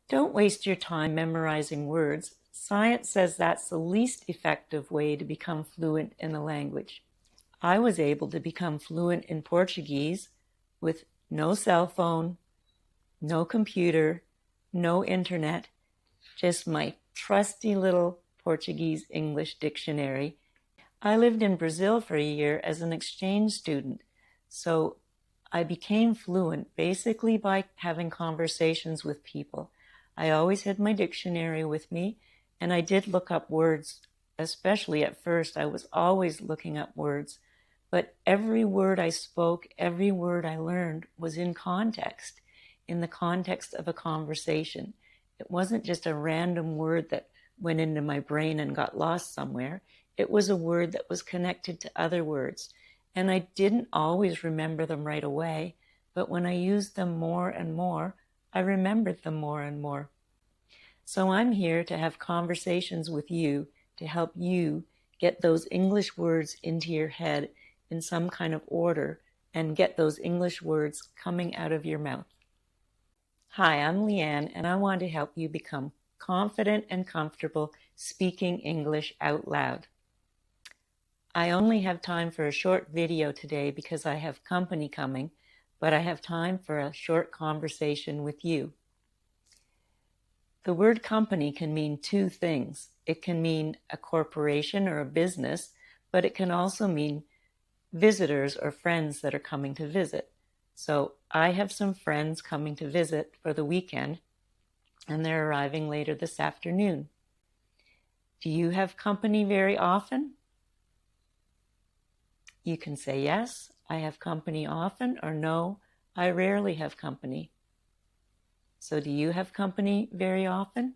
Don't waste your time memorizing words. Science says that's the least effective way to become fluent in a language. I was able to become fluent in Portuguese with no cell phone, no computer, no internet, just my trusty little Portuguese-English dictionary. I lived in Brazil for a year as an exchange student, so I became fluent basically by having conversations with people. I always had my dictionary with me, and I did look up words, especially at first. I was always looking up words, but every word I spoke, every word I learned was in context, in the context of a conversation. It wasn't just a random word that went into my brain and got lost somewhere. It was a word that was connected to other words. And I didn't always remember them right away, but when I used them more and more, I remembered them more and more. So I'm here to have conversations with you to help you get those English words into your head in some kind of order and get those English words coming out of your mouth. Hi, I'm Leanne, and I want to help you become confident and comfortable speaking English out loud. I only have time for a short video today because I have company coming, but I have time for a short conversation with you. The word company can mean two things. It can mean a corporation or a business, but it can also mean visitors or friends that are coming to visit. So I have some friends coming to visit for the weekend, and they're arriving later this afternoon. Do you have company very often? You can say yes, I have company often, or no, I rarely have company. So do you have company very often?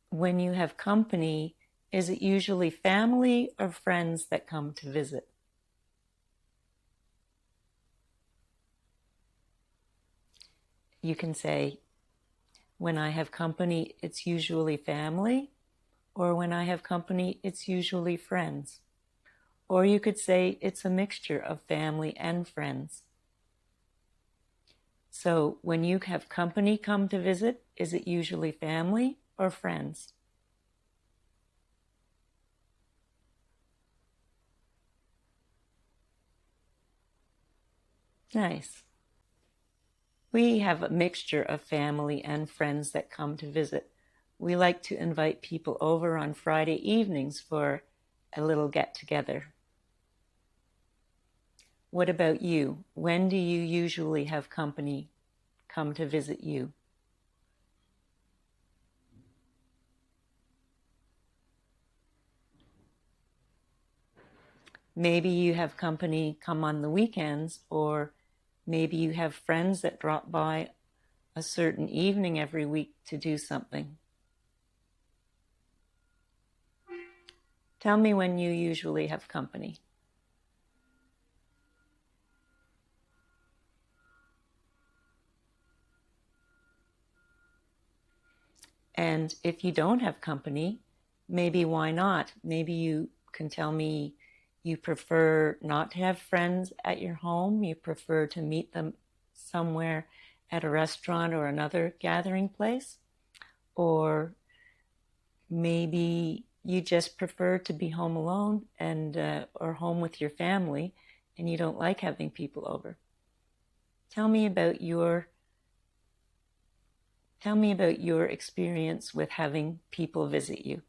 When you have company, is it usually family or friends that come to visit? You can say, when I have company, it's usually family, or when I have company, it's usually friends. Or you could say it's a mixture of family and friends. So when you have company come to visit, is it usually family or friends? Nice. We have a mixture of family and friends that come to visit. We like to invite people over on Friday evenings for a little get-together. What about you? When do you usually have company come to visit you? Maybe you have company come on the weekends, or maybe you have friends that drop by a certain evening every week to do something. Tell me when you usually have company. And if you don't have company, maybe why not? Maybe you can tell me you prefer not to have friends at your home. You prefer to meet them somewhere at a restaurant or another gathering place. Or maybe you just prefer to be home alone and or home with your family, and you don't like having people over. Tell me about your experience with having people visit you.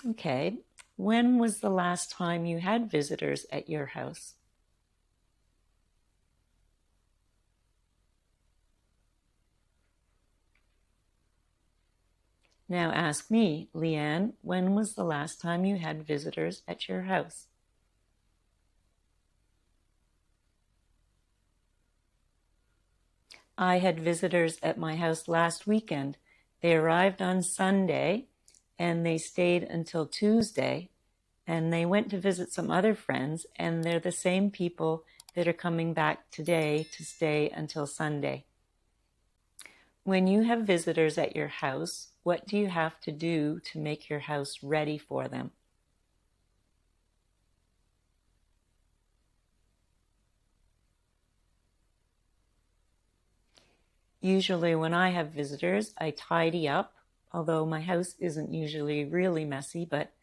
Okay, when was the last time you had visitors at your house? Now ask me, Leanne, when was the last time you had visitors at your house? I had visitors at my house last weekend. They arrived on Sunday and they stayed until Tuesday, and they went to visit some other friends, and they're the same people that are coming back today to stay until Sunday. When you have visitors at your house, what do you have to do to make your house ready for them? Usually when I have visitors, I tidy up, although my house isn't usually really messy, but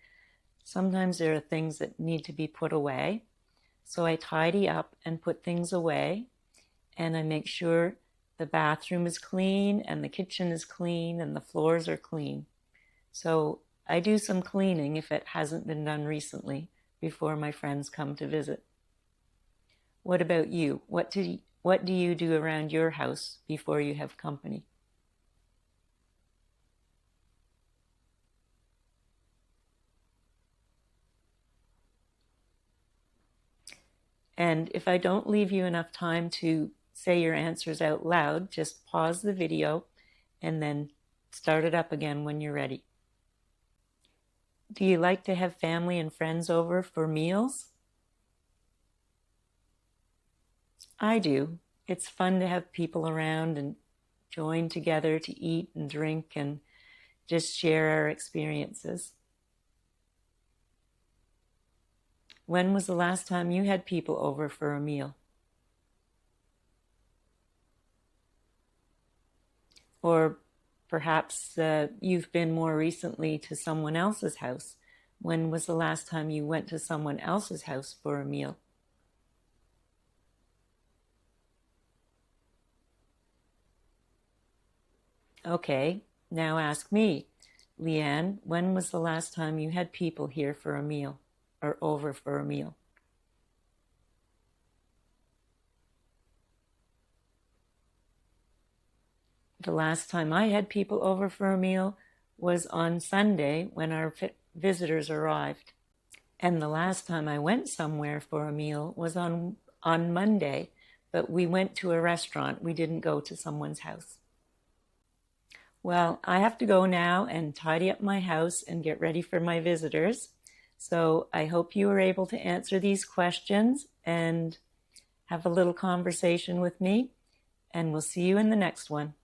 sometimes there are things that need to be put away. So I tidy up and put things away, and I make sure the bathroom is clean and the kitchen is clean and the floors are clean. So I do some cleaning if it hasn't been done recently before my friends come to visit. What about you? What do you do around your house before you have company? And if I don't leave you enough time to say your answers out loud, just pause the video and then start it up again when you're ready. Do you like to have family and friends over for meals? I do. It's fun to have people around and join together to eat and drink and just share our experiences. When was the last time you had people over for a meal? Or perhaps you've been more recently to someone else's house. When was the last time you went to someone else's house for a meal? Okay, now ask me. Leanne, when was the last time you had people here for a meal or over for a meal? The last time I had people over for a meal was on Sunday when our visitors arrived. And the last time I went somewhere for a meal was on Monday, but we went to a restaurant. We didn't go to someone's house. Well, I have to go now and tidy up my house and get ready for my visitors. So I hope you were able to answer these questions and have a little conversation with me. And we'll see you in the next one.